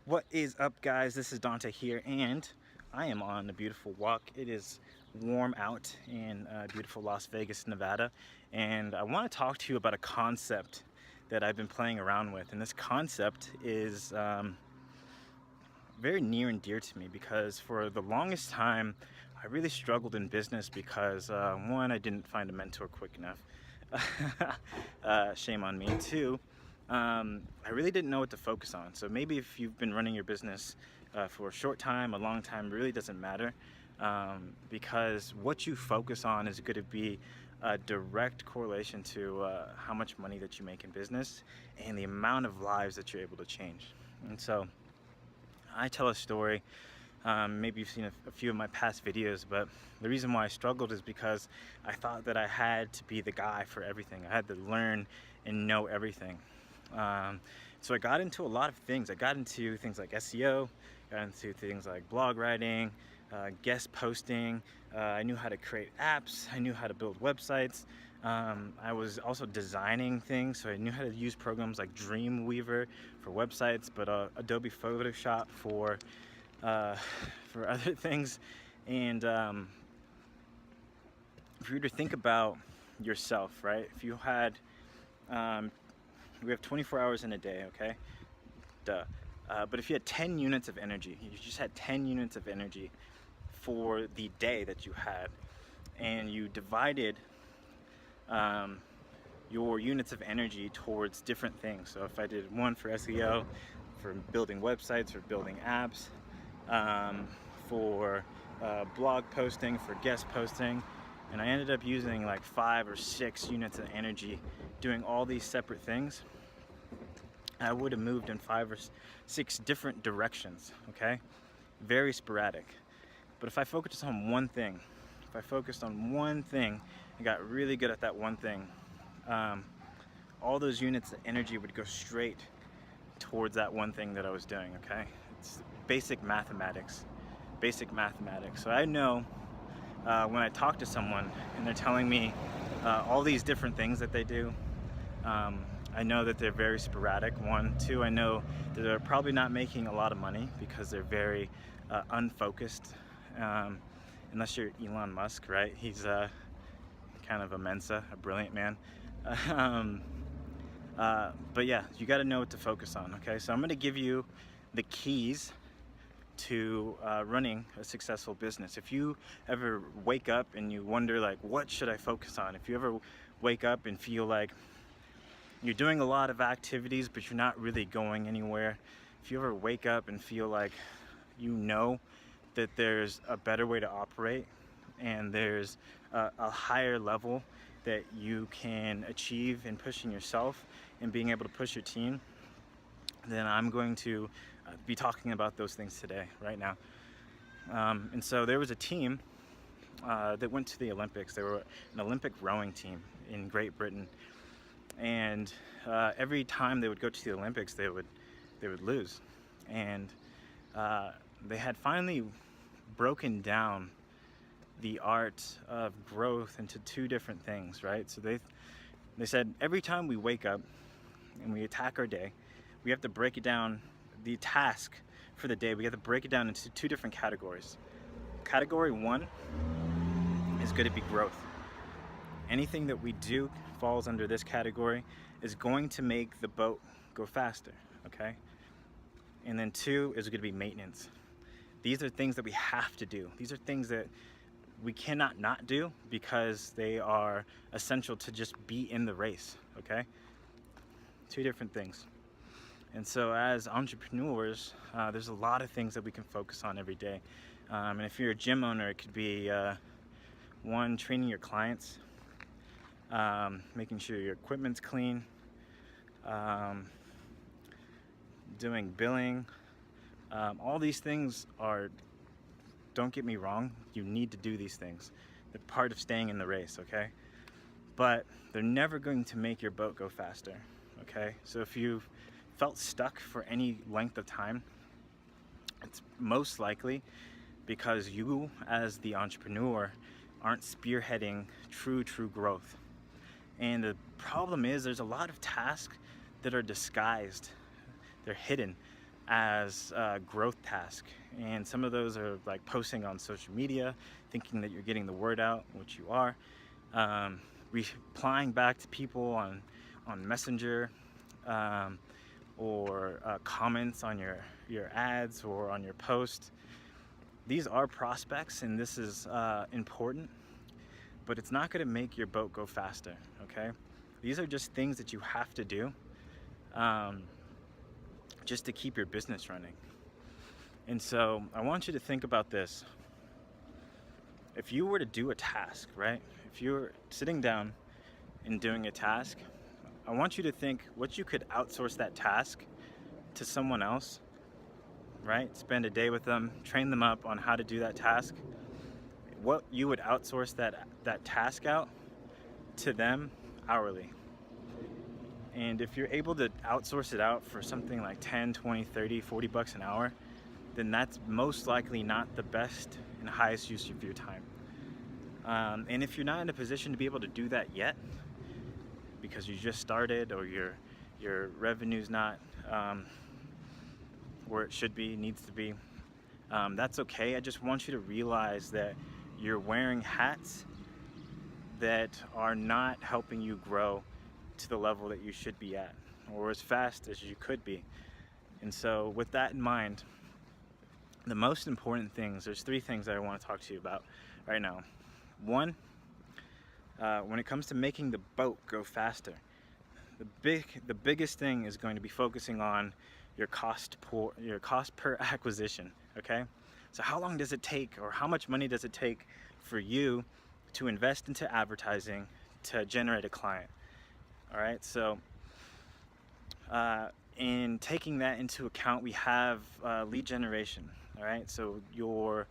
What is up, guys? This is Dante here, and I am on a beautiful walk. It is warm out in beautiful Las Vegas, Nevada, and I want to talk to you about a concept that I've been playing around with. And this concept is very near and dear to me because for the longest time I really struggled in business because one, I didn't find a mentor quick enough. Shame on me. Two, I really didn't know what to focus on. So maybe if you've been running your business for a short time, a long time, it really doesn't matter, because what you focus on is going to be a direct correlation to how much money that you make in business and the amount of lives that you're able to change. And so I tell a story. Maybe you've seen a few of my past videos, but the reason why I struggled is because I thought that I had to be the guy for everything. I had to learn and know everything. So I got into a lot of things. I got into things like SEO, got into things like blog writing, guest posting. I knew how to create apps. I knew how to build websites. I was also designing things, so I knew how to use programs like Dreamweaver for websites, but Adobe Photoshop for other things. And if you were to think about yourself, right? If you had, we have 24 hours in a day, okay? Duh. But if you had 10 units of energy, you just had 10 units of energy for the day that you had, and you divided your units of energy towards different things. So if I did one for SEO, for building websites, for building apps, for blog posting, for guest posting, and I ended up using like 5 or 6 units of energy doing all these separate things, I would have moved in 5 or 6 different directions, okay? Very sporadic. But if I focused on one thing, and got really good at that one thing, all those units of energy would go straight towards that one thing that I was doing, okay? It's basic mathematics. So I know when I talk to someone and they're telling me all these different things that they do, I know that they're very sporadic. One, two, I know that they're probably not making a lot of money because they're very unfocused. Unless you're Elon Musk, right? He's kind of a Mensa, a brilliant man. But yeah, you got to know what to focus on, okay? So I'm going to give you the keys to running a successful business. If you ever wake up and you wonder, like, what should I focus on? If you ever wake up and feel like you're doing a lot of activities but you're not really going anywhere, if you ever wake up and feel like you know that there's a better way to operate and there's a higher level that you can achieve in pushing yourself and being able to push your team, then I'm going to be talking about those things today, right now. And so there was a team that went to the Olympics. They were an Olympic rowing team in Great Britain, and every time they would go to the Olympics, they would lose. And they had finally broken down the art of growth into 2 different things, right? So they said every time we wake up and we attack our day, we have to break it down. The task for the day, we have to break it down into 2 different categories. Category 1 is going to be growth. Anything that we do falls under this category is going to make the boat go faster, okay? And then 2 is going to be maintenance. These are things that we have to do. These are things that we cannot not do because they are essential to just be in the race, okay? 2 different things. And so as entrepreneurs, there's a lot of things that we can focus on every day. And if you're a gym owner, it could be 1, training your clients, making sure your equipment's clean, doing billing. All these things are, don't get me wrong, you need to do these things. They're part of staying in the race, okay? But they're never going to make your boat go faster, okay? So if you've felt stuck for any length of time, it's most likely because you, as the entrepreneur, aren't spearheading true growth. And the problem is there's a lot of tasks that are disguised. They're hidden. as a growth task. And some of those are like posting on social media, thinking that you're getting the word out, which you are. um, Replying back to people on Messenger, um, or comments on your ads or on your post. These are prospects, and this is important, but it's not going to make your boat go faster. Okay, these are just things that you have to do, um, just to keep your business running. And so I want you to think about this. If you were to do a task, right? If you're sitting down and doing a task, I want you to think what you could outsource that task to someone else, right? Spend a day with them, train them up on how to do that task. What you would outsource that task out to them hourly. And if you're able to outsource it out for something like 10, 20, 30, 40 bucks an hour, then that's most likely not the best and highest use of your time. And if you're not in a position to be able to do that yet, because you just started, or your revenue's not where it should be, needs to be, that's okay. I just want you to realize that you're wearing hats that are not helping you grow to the level that you should be at, or as fast as you could be. And so with that in mind, the most important things, there's 3 things that I want to talk to you about right now. One, when it comes to making the boat go faster, the biggest thing is going to be focusing on your cost per acquisition. Okay, so how long does it take, or how much money does it take for you to invest into advertising to generate a client? All right, so in taking that into account, we have lead generation. All right, so your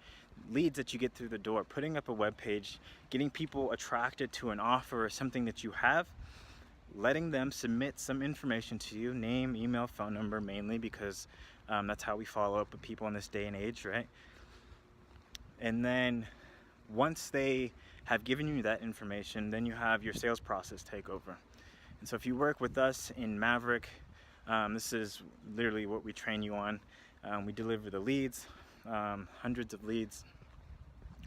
leads that you get through the door, putting up a web page, getting people attracted to an offer or something that you have, letting them submit some information to you, name, email, phone number, mainly because that's how we follow up with people in this day and age, right? And then once they have given you that information, then you have your sales process take over. And so if you work with us in Maverick, this is literally what we train you on. We deliver the leads, hundreds of leads.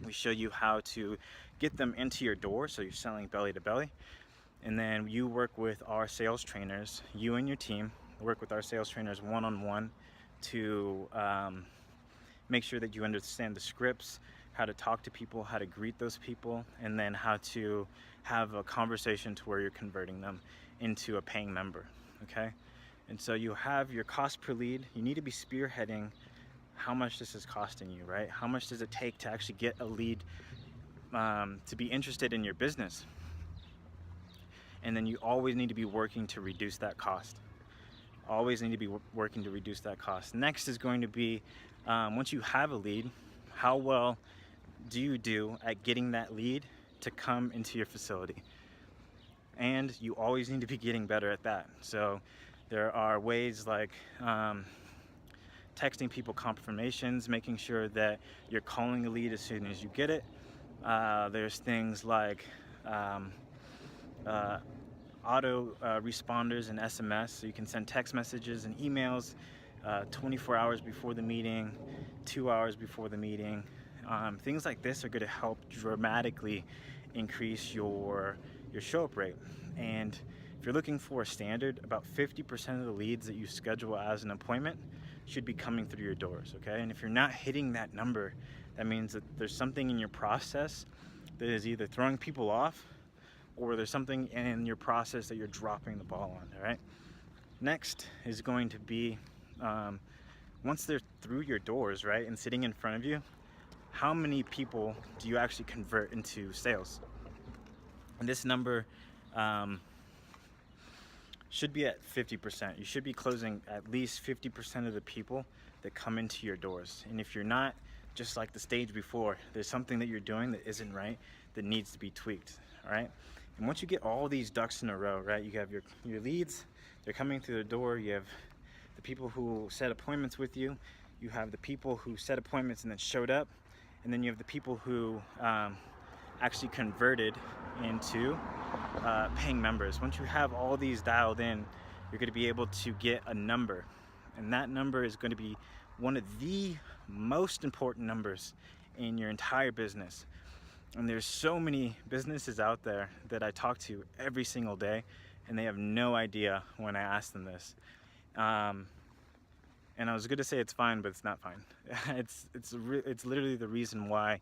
We show you how to get them into your door, so you're selling belly to belly. And then you work with our sales trainers, you and your team work with our sales trainers one-on-one to make sure that you understand the scripts, how to talk to people, how to greet those people, and then how to have a conversation to where you're converting them into a paying member. Okay, and so you have your cost per lead. You need to be spearheading how much this is costing you, right? How much does it take to actually get a lead to be interested in your business? And then you always need to be working to reduce that cost. Always need to be working to reduce that cost. Next is going to be, once you have a lead, how well do you do at getting that lead to come into your facility? And you always need to be getting better at that. So there are ways like texting people confirmations, making sure that you're calling a lead as soon as you get it. There's things like auto responders and SMS, so you can send text messages and emails 24 hours before the meeting, 2 hours before the meeting. Things like this are going to help dramatically increase your show-up rate. And if you're looking for a standard, about 50% of the leads that you schedule as an appointment should be coming through your doors. Okay, and if you're not hitting that number, that means that there's something in your process that is either throwing people off, or there's something in your process that you're dropping the ball on. All right, next is going to be once they're through your doors, right, and sitting in front of you, how many people do you actually convert into sales? And this number should be at 50%. You should be closing at least 50% of the people that come into your doors. And if you're not, just like the stage before, there's something that you're doing that isn't right, that needs to be tweaked. All right, and once you get all these ducks in a row, right, you have your leads, they're coming through the door, you have the people who set appointments with you, you have the people who set appointments and then showed up, and then you have the people who actually converted into paying members. Once you have all these dialed in, you're going to be able to get a number, And that number is going to be one of the most important numbers in your entire business. And there's so many businesses out there that I talk to every single day, and they have no idea when I ask them this. And I was going to say it's fine, but it's not fine. It's literally the reason why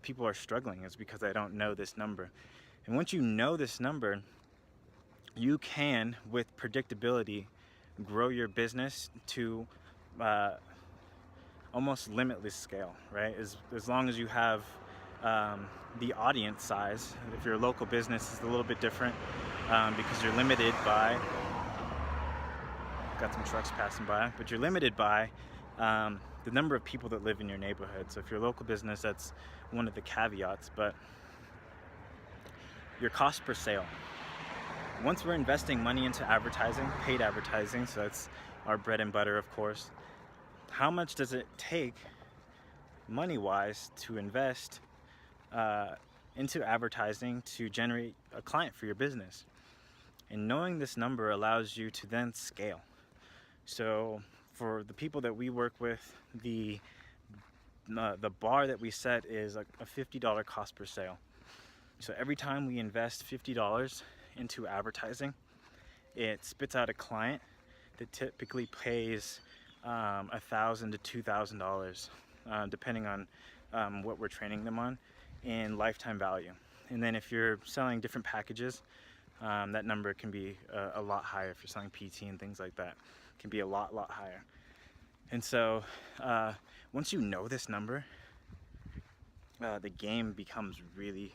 people are struggling, is because I don't know this number. And once you know this number, you can, with predictability, grow your business to almost limitless scale, right? As long as you have the audience size. If you're a local business, it's a little bit different because you're limited by, got some trucks passing by, but you're limited by the number of people that live in your neighborhood. So if you're a local business, that's one of the caveats. But your cost per sale. Once we're investing money into advertising, paid advertising, so that's our bread and butter, of course, how much does it take money-wise to invest into advertising to generate a client for your business? And knowing this number allows you to then scale. So for the people that we work with, the bar that we set is a $50 cost per sale. So every time we invest $50 into advertising, it spits out a client that typically pays $1,000 to $2,000, depending on what we're training them on, in lifetime value. And then if you're selling different packages, that number can be a lot higher. If you're selling PT and things like that, it can be a lot higher. And so once you know this number, the game becomes really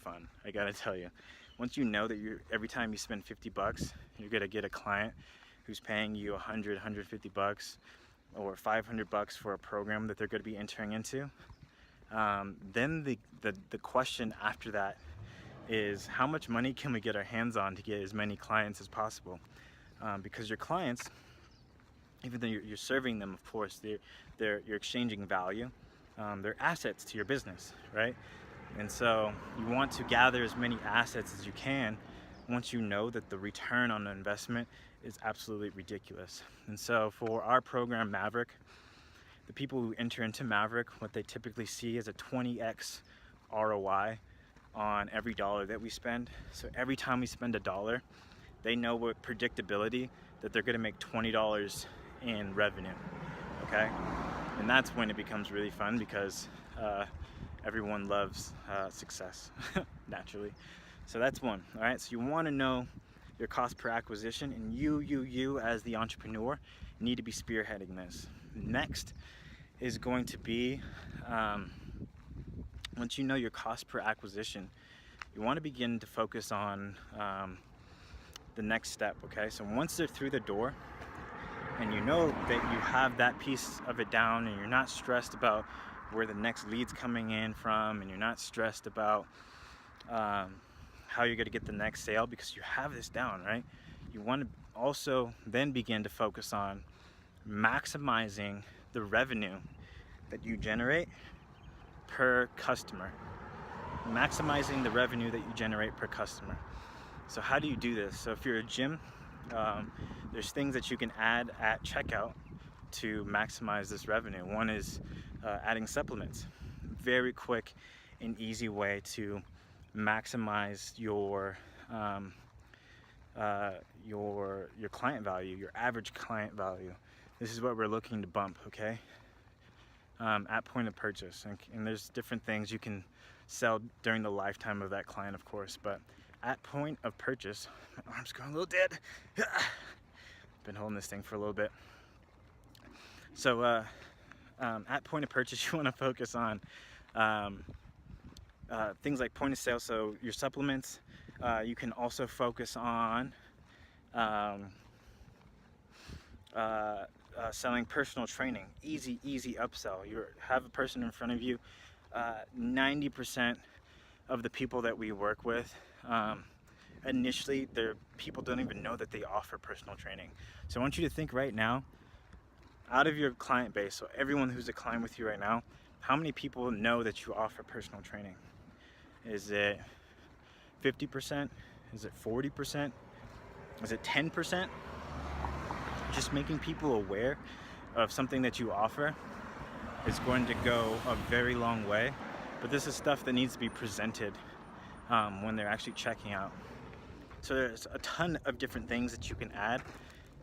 fun. I gotta tell you, once you know that every time you spend $50, you're gonna get a client who's paying you $100, $150 or $500 for a program that they're going to be entering into, then the question after that is, how much money can we get our hands on to get as many clients as possible? Because your clients, even though you're serving them, of course, you're exchanging value. They're assets to your business, right? And so you want to gather as many assets as you can once you know that the return on the investment is absolutely ridiculous. And so for our program Maverick, the people who enter into Maverick, what they typically see is a 20x ROI on every dollar that we spend. So every time we spend $1, they know with predictability that they're going to make $20 in revenue, okay? And that's when it becomes really fun, because everyone loves success, naturally. So that's one, all right? So you want to know your cost per acquisition, and you as the entrepreneur need to be spearheading this. Next is going to be, once you know your cost per acquisition, you want to begin to focus on the next step, okay? So once they're through the door and you know that you have that piece of it down, and you're not stressed about where the next lead's coming in from, and you're not stressed about how you're going to get the next sale, because you have this down, right? You want to also then begin to focus on maximizing the revenue that you generate per customer. Maximizing the revenue that you generate per customer. So how do you do this? So if you're a gym, there's things that you can add at checkout to maximize this revenue. One is adding supplements. Very quick and easy way to maximize your client value, your average client value. This is what we're looking to bump, okay? At point of purchase, and there's different things you can sell during the lifetime of that client, of course, but at point of purchase, my arm's going a little dead. Been holding this thing for a little bit. So at point of purchase, you want to focus on things like point of sale. So your supplements, you can also focus on selling personal training. Easy upsell. You have a person in front of you. 90% of the people that we work with, initially, people don't even know that they offer personal training. So I want you to think right now, out of your client base, so everyone who's a client with you right now, how many people know that you offer personal training? Is it 50%? Is it 40%? Is it 10%? just making people aware of something that you offer is going to go a very long way. But this is stuff that needs to be presented when they're actually checking out. So there's a ton of different things that you can add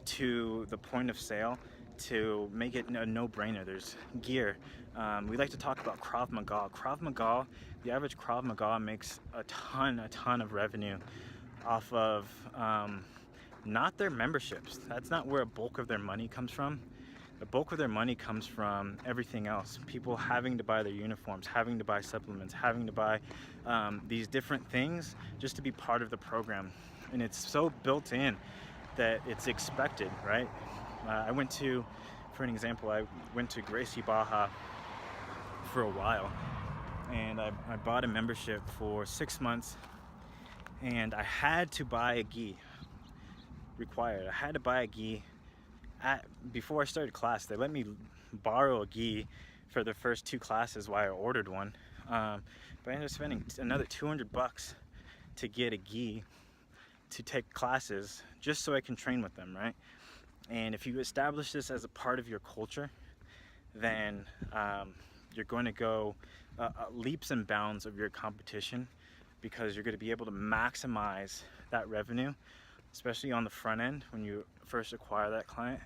to the point of sale to make it a no-brainer. There's gear. We like to talk about Krav Maga. Krav Maga, the average Krav Maga makes a ton of revenue off of not their memberships. That's not where a bulk of their money comes from. The bulk of their money comes from everything else. People having to buy their uniforms, having to buy supplements, having to buy these different things just to be part of the program. And it's so built in that it's expected, right? For an example, I went to Gracie Baja for a while, and I bought a membership for 6 months, and I had to buy a gi. Required. I had to buy a gi before I started class. They let me borrow a gi for the first 2 classes while I ordered one, but I ended up spending another $200 to get a gi to take classes just so I can train with them, right? And if you establish this as a part of your culture, then you're going to go leaps and bounds of your competition, because you're going to be able to maximize that revenue, especially on the front end when you first acquire that client.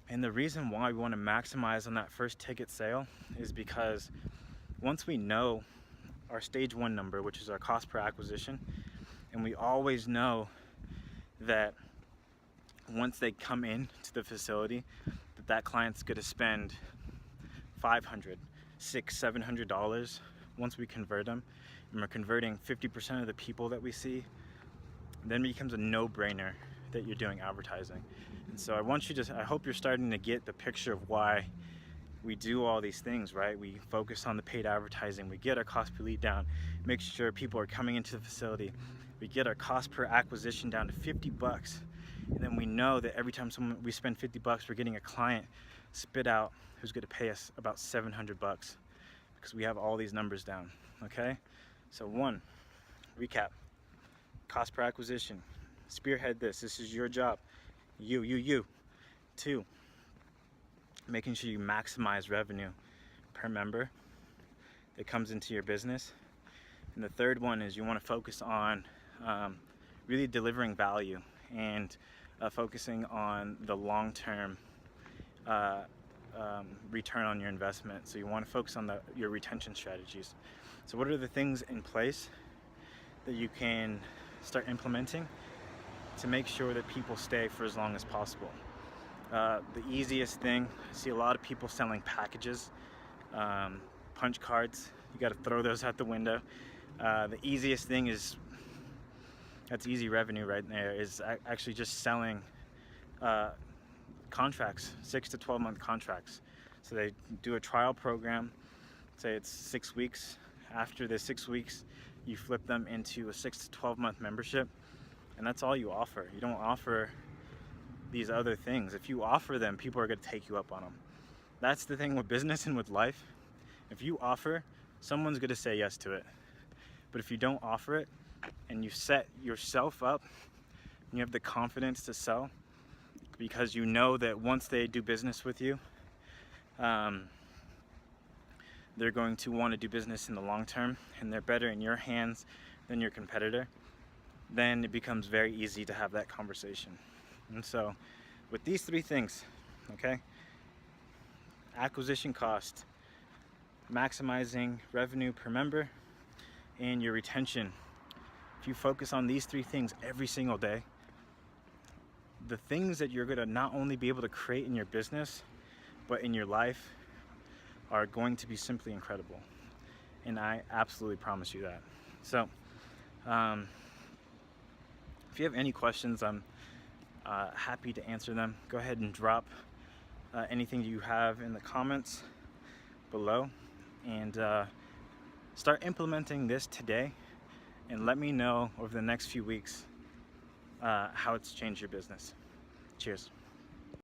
And the reason why we want to maximize on that first ticket sale is because once we know our stage 1 number, which is our cost per acquisition, and we always know that once they come in to the facility, that client's going to spend $500, $600, $700 once we convert them, and we're converting 50% of the people that we see, then it becomes a no-brainer that you're doing advertising. And so I hope you're starting to get the picture of why we do all these things, right? We focus on the paid advertising, we get our cost per lead down, make sure people are coming into the facility, we get our cost per acquisition down to $50, and then we know that every time we spend $50, we're getting a client spit out who's going to pay us about $700, because we have all these numbers down. Okay, so 1, recap: cost per acquisition, spearhead this is your job, you. 2, making sure you maximize revenue per member that comes into your business. And the third one is you want to focus on really delivering value and focusing on the long-term return on your investment. So you want to focus on your retention strategies. So what are the things in place that you can start implementing to make sure that people stay for as long as possible? The easiest thing, I see a lot of people selling packages, punch cards. You got to throw those out the window. The easiest thing is, that's easy revenue right there, is actually just selling contracts, 6 to 12 month contracts. So they do a trial program, say it's 6 weeks. After the 6 weeks, you flip them into a 6 to 12 month membership, and that's all you offer. You don't offer these other things. If you offer them, people are going to take you up on them. That's the thing with business and with life. If you offer, someone's going to say yes to it. But if you don't offer it, and you set yourself up, and you have the confidence to sell, because you know that once they do business with you, they're going to want to do business in the long term, and they're better in your hands than your competitor, then it becomes very easy to have that conversation. And so with these 3 things, okay, acquisition cost, maximizing revenue per member, and your retention, if you focus on these 3 things every single day, the things that you're going to not only be able to create in your business, but in your life, are going to be simply incredible. And I absolutely promise you that. So if you have any questions, I'm happy to answer them. Go ahead and drop anything you have in the comments below, and start implementing this today, and let me know over the next few weeks how it's changed your business. Cheers.